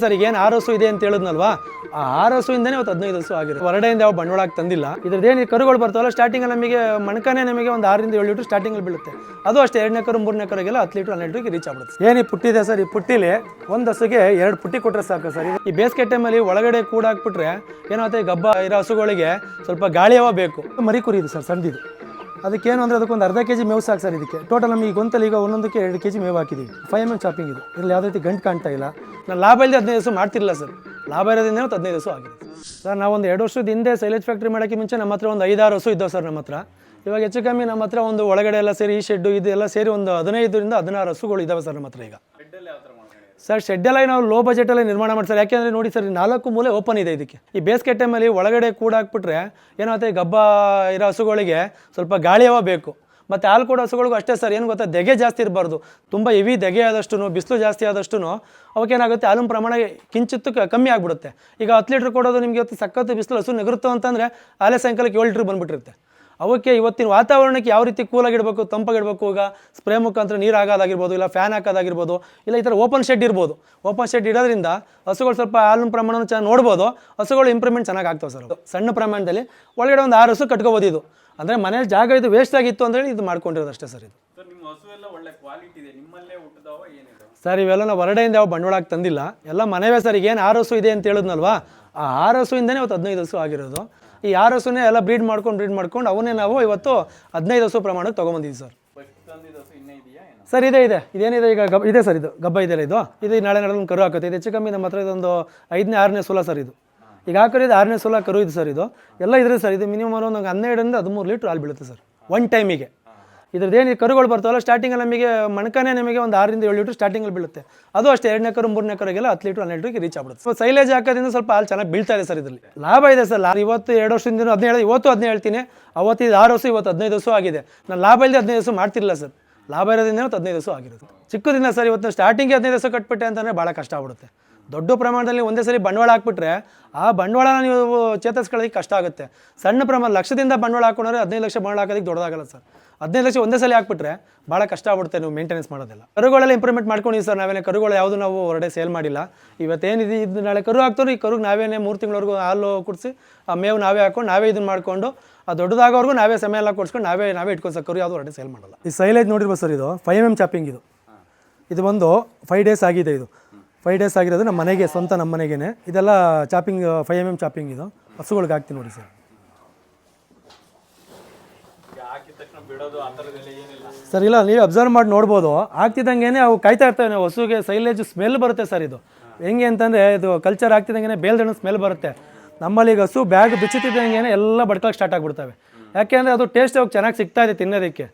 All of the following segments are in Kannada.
ಸರ್ ಏನು 6 ಹಸು ಇದೆ ಅಂತ ಹೇಳಿದ್ನಲ್ವಾ, ಆ 6 ಹಸುವಿಂದನೇ ಇವತ್ತು 15 ಹಸು ಆಗಿರುತ್ತೆ. ಹೊರಡೆಯಿಂದ ಯಾವ ಬಂಡವಾಳಕ್ಕೆ ತಂದಿಲ್ಲ. ಇದ್ರದ್ದೇನು ಕರುಗಳು ಬರ್ತಾವಲ್ಲ, ಸ್ಟಾರ್ಟಿಂಗಲ್ಲಿ ನಮಗೆ ಮಣಕನೇ ನಮಗೆ ಒಂದು 6 ರಿಂದ 7 ಲೀಟ್ರ್ ಸ್ಟಾರ್ಟಿಂಗಲ್ಲಿ ಬೀಳುತ್ತೆ. ಅದು ಅಷ್ಟೇ, 2ನೇ ಕರು 3ನೇ ಕರುಗೆಲ್ಲ 10 ಲೀಟ್ರ್ 12 ಲೀಟ್ರಿಗೆ ರೀಚ್ ಆಗ್ಬಿಡುತ್ತೆ. ಏನು ಈ ಪುಟ್ಟಿದೆ ಸರ್, ಈ ಪುಟ್ಟಿಲಿ ಒಂದು ಹಸುಗೆ 2 ಪುಟ್ಟಿ ಕೊಟ್ಟರೆ ಸಾಕು ಸರ್. ಈ ಬೇಸಿಗೆ ಟೈಮಲ್ಲಿ ಒಳಗಡೆ ಕೂಡಾಕ್ಬಿಟ್ರೆ ಏನಾಗುತ್ತೆ, ಗಬ್ಬ ಇರೋ ಹಸುಗಳಿಗೆ ಸ್ವಲ್ಪ ಗಾಳಿ ಹವಾ ಬೇಕು. ಮರಿ ಕುರಿ ಇದೆ ಸರ್, ಸಣ್ಣದಿದು. ಅದಕ್ಕೇನು ಅಂದರೆ ಅದಕ್ಕೊಂದು ಅರ್ಧ ಕೆಜಿ ಮೇವು ಸಾಕು ಸರ್. ಇದಕ್ಕೆ ಟೋಟಲ್ ನಮಗೆ ಗೊಂತಲ್ಲಿ ಈಗ ಒಂದೊಂದಕ್ಕೆ 2 ಕೆಜಿ ಮೇವು ಹಾಕಿದ್ದೀವಿ. 5mm ಚಾಪಿಂಗ್ ಇದು. ಇದ್ರಲ್ಲಿ ಯಾವುದೇ ರೀತಿ ಗಂಟು ಕಾಣ್ತಾ ಇಲ್ಲ. ನಾನು ಲಾಭ ಇಲ್ಲದೆ 15 ಹಸು ಮಾಡ್ತಿರಲಿಲ್ಲ ಸರ್. ಲಾಭ ಇರೋದ್ರಿಂದ 15 ಹಸು ಆಗಿದೆ ಸರ್. ನಾವೊಂದು 2 ವರ್ಷದ ಹಿಂದೆ ಸೈಲೇಜ್ ಫ್ಯಾಕ್ಟ್ರಿ ಮಾಡೋಕ್ಕೆ ಮುಂಚೆ ನಮ್ಮ ಹತ್ರ ಒಂದು 5-6 ಹಸು ಇದ್ದಾವೆ ಸರ್ ನಮ್ಮ ಹತ್ರ. ಇವಾಗ ಹೆಚ್ಚು ಕಮ್ಮಿ ನಮ್ಮ ಹತ್ರ ಒಂದು ಒಳಗಡೆ ಎಲ್ಲ ಸೇರಿ ಈ ಶೆಡ್ಡು ಇದೆಲ್ಲ ಸೇರಿ ಒಂದು 15 ರಿಂದ 16 ಹಸುಗಳು ಇದ್ದಾವೆ ಸರ್ ನಮ್ಮ ಹತ್ರ ಈಗ. ಸರ್ ಶೆಡ್ಡೆಲ್ಲ ನಾವು ಲೋ ಬಜೆಟಲ್ಲಿ ನಿರ್ಮಾಣ ಮಾಡ್ತಾರೆ. ಯಾಕೆಂದರೆ ನೋಡಿ ಸರ್, 4 ಮೂಲೆ ಓಪನ್ ಇದೆ ಇದಕ್ಕೆ. ಈ ಬೇಸಿಗೆ ಟೈಮಲ್ಲಿ ಒಳಗಡೆ ಕೂಡಾಕ್ಬಿಟ್ರೆ ಏನಾಗುತ್ತೆ, ಗಬ್ಬ ಇರೋ ಹಸುಗಳಿಗೆ ಸ್ವಲ್ಪ ಗಾಳಿ ಹವಾ ಬೇಕು. ಮತ್ತು ಹಾಲು ಕೊಡೋ ಹಸುಗಳಿಗೂ ಅಷ್ಟೇ ಸರ್. ಏನು ಗೊತ್ತಾ, ದೆಗೆ ಜಾಸ್ತಿ ಇರಬಾರ್ದು. ತುಂಬ ಹೆವಿ ದೆಗೆ ಆದಷ್ಟು, ಬಿಸಿಲು ಜಾಸ್ತಿ ಆದಷ್ಟು ಅವಕ್ಕೇನಾಗುತ್ತೆ, ಹಾಲಿನ ಪ್ರಮಾಣ ಕಿಂಚಿತ್ತು ಕಮ್ಮಿ ಆಗಿಬಿಡುತ್ತೆ. ಈಗ 10 ಲೀಟ್ರ್ ಕೊಡೋದು ನಿಮಗೆ ಇವತ್ತು ಸಖತ್ತು ಬಿಸಿಲು ಹಸು ನೆಗರುತ್ತೋ ಅಂತಂದರೆ ಆಲೆ ಸಾಯಂಕಾಲಕ್ಕೆ 7 ಲೀಟ್ರ್ ಬಂದುಬಿಟ್ಟಿರುತ್ತೆ. ಅವಕ್ಕೆ ಇವತ್ತಿನ ವಾತಾವರಣಕ್ಕೆ ಯಾವ ರೀತಿ ಕೂಲಾಗಿಡಬೇಕು, ತಂಪಾಗಿಡಬೇಕು, ಈಗ ಸ್ಪ್ರೇ ಮುಖಾಂತರ ನೀರು ಆಗೋದಾಗಿರ್ಬೋದು, ಇಲ್ಲ ಫ್ಯಾನ್ ಹಾಕೋದಾಗಿರ್ಬೋದು, ಇಲ್ಲ ಈ ಥರ ಓಪನ್ ಶೆಡ್ ಇರ್ಬೋದು. ಓಪನ್ ಶೆಡ್ ಇಡೋದ್ರಿಂದ ಹಸುಗಳು ಸ್ವಲ್ಪ ಹಾಲಿನ ಪ್ರಮಾಣ ಚೆನ್ನಾಗಿ ನೋಡ್ಬೋದು. ಹಸುಗಳು ಇಂಪ್ರೂವ್ಮೆಂಟ್ ಚೆನ್ನಾಗಿ ಆಗ್ತಾವೆ ಸರ್. ಸಣ್ಣ ಪ್ರಮಾಣದಲ್ಲಿ ಒಳಗಡೆ ಒಂದು 6 ಹಸು ಕಟ್ಕೋಬೋದು. ಇದು ಅಂದರೆ ಮನೇಲಿ ಜಾಗ ಇದು ವೇಸ್ಟ್ ಆಗಿತ್ತು ಅಂತೇಳಿ ಇದು ಮಾಡ್ಕೊಂಡಿರೋದು ಅಷ್ಟೇ ಸರ್. ಇದು ಸರ್ ಇವೆಲ್ಲ ನಾವು ಹೊರಡೆಯಿಂದ ಯಾವ ಬಂಡವಾಳಕ್ಕೆ ತಂದಿಲ್ಲ, ಎಲ್ಲ ಮನೆವೇ ಸರ್. ಈಗ ಏನು 6 ಹಸು ಇದೆ ಅಂತ ಹೇಳಿದ್ನಲ್ವಾ, ಆ 6 ಹಸುವಿಂದನೇ ಇವತ್ತು 15 ಹಸು ಆಗಿರೋದು. ಈ 6 ಹಸುನೇ ಎಲ್ಲ ಬ್ರೀಡ್ ಮಾಡ್ಕೊಂಡು ಅವನ್ನೇ ನಾವು ಇವತ್ತು 15 ಹಸು ಪ್ರಮಾಣಕ್ಕೆ ತೊಗೊಂಬಂದಿದ್ದೀವಿ ಸರ್. ಸರ್ ಇದೇನಿದೆ ಈಗ ಇದೆ ಸರ್. ಇದು ಗಬ್ಬ ಇದೆಯಲ್ಲ, ಇದು ನಾಳೆ ಒಂದು ಕರು ಹಾಕುತ್ತೆ. ಇದು ಹೆಚ್ಚು ಕಮ್ಮಿ ನಮ್ಮ ಹತ್ರ ಇದೊಂದು 5ನೇ 6ನೇ ಸೂಲ ಸರ್. ಇದು ಈಗ ಹಾಕೋದು 6ನೇ ಸೂಲ ಕರು ಇದು ಸರ್. ಇದು ಎಲ್ಲ ಇದ್ರೆ ಸರ್, ಇದು ಮಿನಿಮಮ್ ಒಂದು 12 ರಿಂದ 13 ಲೀಟ್ರ್ ಹಾಲು ಬೀಳುತ್ತೆ ಸರ್ ಒನ್ ಟೈಮಿಗೆ. ಇದ್ರದ್ದೇನು ಕರುಗಳು ಬರ್ತಾವಲ್ಲ, ಸ್ಟಾರ್ಟಿಂಗಲ್ಲಿ ನಮಗೆ ಮಣಕನೇ ನಮಗೆ ಒಂದು 6 ರಿಂದ 7 ಲೀಟ್ರ್ ಸ್ಟಾರ್ಟಿಂಗಲ್ಲಿ ಬೀಳುತ್ತೆ. ಅದು ಅಷ್ಟೇ, 2ನೇ ಕರು 3ನೇ ಕರುಗೆಲ್ಲ 10 ಲೀಟ್ರ್ 12 ಲೀಟ್ರಿಗೆ ರೀಚ್ ಆಗ್ಬಿಡುತ್ತೆ. ಸೊ ಸೈಲೇಜ್ ಹಾಕೋದ್ರಿಂದ ಸ್ವಲ್ಪ ಹಾಲು ಚೆನ್ನಾಗಿ ಬೀಳ್ತಾ ಇದೆ ಸರ್. ಇದರಲ್ಲಿ ಲಾಭ ಇದೆ ಸರ್. ಇವತ್ತು 2 ವರ್ಷದಿಂದ 17, ಇವತ್ತು 17 ಹೇಳ್ತೀನಿ. ಅವತ್ತು ಇದು 6 ಹಸು, ಇವತ್ತು 15 ಹಸು ಆಗಿದೆ. ನಾನು ಲಾಭ ಇಲ್ಲದೆ 15 ಹಸು ಮಾಡ್ತಿರಲಿಲ್ಲ ಸರ್. ಲಾಭ ಇರೋದ್ರಿಂದ 15 ಹಸು ಆಗಿರೋದು. ಚಿಕ್ಕದಿಂದ ಸರ್ ಇವತ್ತು ಸ್ಟಾರ್ಟಿಂಗ್ಗೆ 15 ಹಸು ಕಟ್ಬಿಟ್ಟೆ ಅಂತಂದರೆ ಭಾಳ ಕಷ್ಟ ಆಗ್ಬಿಡುತ್ತೆ. ದೊಡ್ಡ ಪ್ರಮಾಣದಲ್ಲಿ ಒಂದೇ ಸರಿ ಬಂಡವಾಳ ಹಾಕ್ಬಿಟ್ರೆ ಆ ಬಂಡವಾಳನ ನೀವು ಚೇತರಿಸ್ಕೊಳ್ಳೋದಕ್ಕೆ ಕಷ್ಟ ಆಗುತ್ತೆ. ಸಣ್ಣ ಪ್ರಮಾಣ ಲಕ್ಷದಿಂದ ಬಂಡವಾಳ ಹಾಕೊಂಡ್ರೆ 15 ಲಕ್ಷ ಬಂಡವಾಳ ಹಾಕೋದಕ್ಕೆ ದೊಡ್ಡದಾಗಲ್ಲ ಸರ್. 15 ಲಕ್ಷ ಒಂದೇ ಸಲ ಹಾಕ್ಬಿಟ್ರೆ ಭಾಳ ಕಷ್ಟ ಆಗ್ಬಿಡುತ್ತೆ ನೀವು ಮೇಂಟೆನೆನ್ಸ್ ಮಾಡೋದೆಲ್ಲ. ಕರುಗಳೆಲ್ಲ ಇಂಪ್ರೂವ್ಮೆಂಟ್ ಮಾಡ್ಕೊಂಡಿದ್ದೀವಿ ಸರ್. ನಾವೇನೇ ಕರುಗಳು ಯಾವುದು ನಾವು ಹೊರಡೆ ಸೇಲ್ ಮಾಡಿಲ್ಲ. ಇವತ್ತೇನಿದೆ, ಇದು ನಾಳೆ ಕರು ಹಾಕ್ತಾರೆ. ಈ ಕರುಗೆ ನಾವೇನೇ 3 ತಿಂಗಳವರೆಗೂ ಹಾಲು ಕುಡಿಸಿ ಆ ಮೇವು ನಾವೇ ಹಾಕೊಂಡು ನಾವೇ ಇದನ್ನು ಮಾಡಿಕೊಂಡು ಆ ದೊಡ್ಡದಾಗೋವರೆಗೂ ನಾವೇ ಸಮಯ ಎಲ್ಲ ಕೊಡ್ಸ್ಕೊಂಡು ನಾವೇ ಇಟ್ಕೊಂಡು ಸರ್. ಕರು ಯಾವುದು ಹೊರಡೆ ಸೇಲ್ ಮಾಡಲ್ಲ. ಈ ಸೈಲೇಜ್ ನೋಡಿರ್ಬೋದು ಸರ್. ಇದು 5mm ಚಾಪಿಂಗ್. ಇದು ಒಂದು 5 ಡೇಸ್ ಆಗಿದೆ. ಇದು 5 ಡೇಸ್ ಆಗಿರೋದು ನಮ್ಮ ಮನೆಗೆ, ಸ್ವಂತ ನಮ್ಮ ಮನೆಗೇ ಇದೆಲ್ಲ ಚಾಪಿಂಗ್. 5mm ಚಾಪಿಂಗ್ ಇದು ಹಸುಗಳಿಗೆ ಹಾಕ್ತೀನಿ ನೋಡಿ ಸರ್. ಸರ್ ಇಲ್ಲ, ನೀವು ಅಬ್ಸರ್ವ್ ಮಾಡಿ ನೋಡ್ಬೋದು. ಆಗ್ತಿದ್ದಂಗೆ ಅವು ಕಾಯ್ತಾ ಇರ್ತವೆ. ಹಸುಗೆ ಸೈಲೇಜ್ ಸ್ಮೆಲ್ ಬರುತ್ತೆ ಸರ್. ಇದು ಹೆಂಗೆ ಅಂತಂದರೆ, ಇದು ಕಲ್ಚರ್ ಆಗ್ತಿದ್ದಂಗೆ ಬೇಲ್ದಣ್ಣು ಸ್ಮೆಲ್ ಬರುತ್ತೆ. ನಮ್ಮಲ್ಲಿ ಈಗ ಹಸು ಬ್ಯಾಗ್ ಬಿಚ್ಚುತ್ತಿದ್ದಂಗೆ ಎಲ್ಲ ಬಡ್ಕೊಳಕ್ಕೆ ಸ್ಟಾರ್ಟ್ ಆಗಿಬಿಡ್ತವೆ. ಯಾಕೆಂದರೆ ಅದು ಟೇಸ್ಟ್ ಅವಾಗ ಚೆನ್ನಾಗಿ ಸಿಗ್ತಾ ಇದೆ ತಿನ್ನೋದಕ್ಕೆ.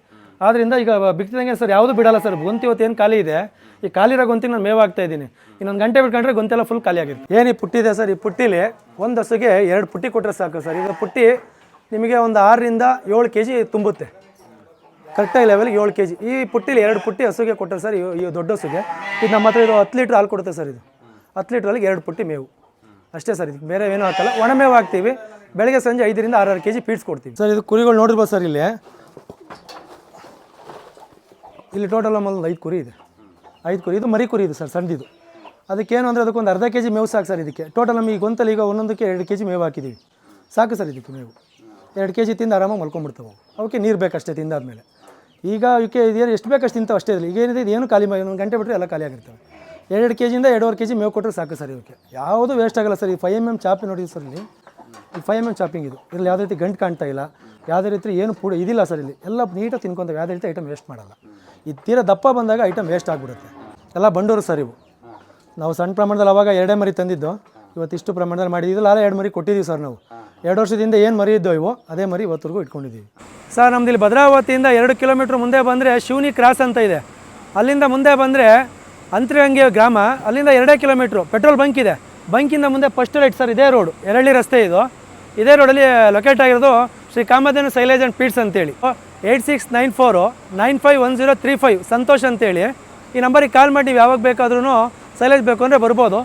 ಆದ್ದರಿಂದ ಈಗ ಬಿಕ್ತಿದಂಗೆ ಸರ್ ಯಾವುದು ಬಿಡಲ್ಲ ಸರ್. ಗೊಂತಿ ಇವತ್ತು ಏನು ಖಾಲಿ ಇದೆ, ಈ ಖಾಲಿರೋ ಗೊಂತಿಗೆ ನಾನು ಮೇವು ಹಾಕ್ತಾ ಇದ್ದೀನಿ. ಇನ್ನೊಂದು ಗಂಟೆ ಬಿಟ್ಕೊಂಡ್ರೆ ಗೊಂತೆಲ್ಲ ಫುಲ್ ಖಾಲಿ ಆಗಿರುತ್ತೆ. ಏನು ಈ ಪುಟ್ಟಿದೆ ಸರ್, ಈ ಪುಟ್ಟಿಲಿ ಒಂದು ಹಸುಗೆ 2 ಪುಟ್ಟಿ ಕೊಟ್ಟರೆ ಸಾಕು ಸರ್. ಈಗ ಪುಟ್ಟಿ ನಿಮಗೆ ಒಂದು 6 ರಿಂದ 7 ಕೆಜಿ ತುಂಬುತ್ತೆ. ಕರೆಕ್ಟಾಗಿ ಲೆವೆಲ್ಗೆ 7 ಕೆಜಿ. ಈ ಪುಟ್ಟಿಲಿ 2 ಪುಟ್ಟಿ ಹಸುಗೆ ಕೊಟ್ಟರೆ ಸರ್, ಈ ದೊಡ್ಡ ಹಸುಗೆ. ಇದು ನಮ್ಮ ಹತ್ರ ಇದು 10 ಲೀಟ್ರ್ ಹಾಲು ಕೊಡುತ್ತೆ ಸರ್. ಇದು 10 ಲೀಟ್ರಲ್ಲಿ 2 ಪುಟ್ಟಿ ಮೇವು ಅಷ್ಟೇ ಸರ್. ಇದಕ್ಕೆ ಬೇರೆ ಏನೂ ಹಾಕಲ್ಲ. ಒಣ ಮೇವು ಹಾಕ್ತೀವಿ. ಬೆಳಗ್ಗೆ ಸಂಜೆ 5 ರಿಂದ 6 ಕೆಜಿ ಫೀಡ್ಸ್ ಕೊಡ್ತೀವಿ ಸರ್. ಇದು ಕುರಿಗಳು ನೋಡಿರ್ಬೋದು ಸರ್. ಇಲ್ಲಿ ಟೋಟಲ್ ನಮ್ಮಲ್ಲಿ 5 ಕುರಿ ಇದೆ. 5 ಕುರಿ. ಇದು ಮರಿ ಕುರಿ ಇದೆ ಸರ್, ಸಣ್ಣದಿದು. ಅದಕ್ಕೇನು ಅಂದರೆ ಅದಕ್ಕೊಂದು ಅರ್ಧ ಕೆಜಿ ಮೇವು ಸಾಕು ಸರ್. ಇದಕ್ಕೆ ಟೋಟಲ್ ನಮಗೆ ಗೊಂತಲ್ಲಿ ಈಗ ಒಂದೊಂದಕ್ಕೆ 2 ಕೆಜಿ ಮೇವು ಹಾಕಿದ್ದೀವಿ. ಸಾಕು ಸರ್. ಇದಕ್ಕೆ ಮೇವು 2 ಕೆಜಿ ತಿಂದು ಆರಾಮಾಗಿ ಮಲ್ಕೊಂಡ್ಬಿಡ್ತಾವೆ. ಅವಕ್ಕೆ ನೀರು ಬೇಕಷ್ಟೇ ತಿಂದಾದ್ಮೇಲೆ. ಈಗ ಇವಕ್ಕೆ ಇದೇನು ಎಷ್ಟು ಬೇಕಷ್ಟು ತಿಂತಾವೆ ಅಷ್ಟೇ. ಈಗ ಏನಿದೆ, ಇದೇನು ಖಾಲಿ ಒಂದು ಗಂಟೆ ಬಿಟ್ಟರೆ ಎಲ್ಲ ಖಾಲಿ ಆಗಿರ್ತವೆ. 2 ಕೆಜಿಯಿಂದ 2.5 ಕೆಜಿ ಮೇವು ಕೊಟ್ಟರೆ ಸಾಕು ಸರ್. ಇವಕ್ಕೆ ಯಾವುದು ವೇಸ್ಟ್ ಆಗಲ್ಲ ಸರ್. ಈ 5mm ಚಾಪಿಂಗ್ ನೋಡಿ ಸರ್. ಈ 5mm ಚಾಪಿಂಗ್ ಇದು. ಇದರಲ್ಲಿ ಯಾವುದೇ ರೀತಿ ಗಂಟು ಕಾಣ್ತಾ ಇಲ್ಲ, ಯಾವುದೇ ರೀತಿ ಏನು ಇದಿಲ್ಲ ಸರ್. ಇಲ್ಲಿ ಎಲ್ಲ ನೀಟಾಗಿ ತಿನ್ಕೊಂತವೆ. ಯಾವುದೇ ರೀತಿ ಐಟಮ್ ವೇಸ್ಟ್ ಮಾಡಲ್ಲ. ಇದು ತೀರಾ ದಪ್ಪ ಬಂದಾಗ ಐಟಮ್ ವೇಸ್ಟ್ ಆಗಿಬಿಡುತ್ತೆ. ಎಲ್ಲ ಬಂಡೂರು ಸರ್ ಇವು. ನಾವು ಸಣ್ಣ ಪ್ರಮಾಣದಲ್ಲಿ ಅವಾಗ 2 ಮರಿ ತಂದಿದ್ದು. ಇವತ್ತು ಇಷ್ಟು ಪ್ರಮಾಣದಲ್ಲಿ ಮಾಡಿದ್ದು. 2 ಮರಿ ಕೊಟ್ಟಿದ್ದೀವಿ ಸರ್ ನಾವು. 2 ವರ್ಷದಿಂದ ಏನು ಮರಿ ಇದ್ದೋ ಇವು, ಅದೇ ಮರಿ ಇವತ್ತರೆಗೂ ಇಟ್ಕೊಂಡಿದ್ದೀವಿ ಸರ್. ನಮ್ದು ಇಲ್ಲಿ ಭದ್ರಾವತಿಯಿಂದ 2 ಕಿಲೋಮೀಟ್ರ್ ಮುಂದೆ ಬಂದರೆ ಶಿವನಿ ಕ್ರಾಸ್ ಅಂತ ಇದೆ. ಅಲ್ಲಿಂದ ಮುಂದೆ ಬಂದರೆ ಅಂತರಗಂಗೆ ಗ್ರಾಮ. ಅಲ್ಲಿಂದ 2 ಕಿಲೋಮೀಟ್ರು ಪೆಟ್ರೋಲ್ ಬಂಕ್ ಇದೆ. ಬಂಕಿಂದ ಮುಂದೆ ಫಸ್ಟ್ ರೈಟ್ ಸರ್. ಇದೇ ರೋಡು, ಎರಳ್ಳಿ ರಸ್ತೆ ಇದು. ಇದೇ ರೋಡಲ್ಲಿ ಲೊಕೇಟ್ ಆಗಿರೋದು ಶ್ರೀ ಕಾಮಧೇನು ಸೈಲೇಜ್ ಆ್ಯಂಡ್ ಫೀಡ್ಸ್ ಅಂತೇಳಿ. 8694951035 ಸಂತೋಷ್ ಅಂತೇಳಿ. ಈ ನಂಬರಿಗೆ ಕಾಲ್ ಮಾಡಿ ನೀವು ಯಾವಾಗ ಬೇಕಾದ್ರೂ ಸೈಲೇಜ್ ಬೇಕು ಅಂದರೆ ಬರ್ಬೋದು.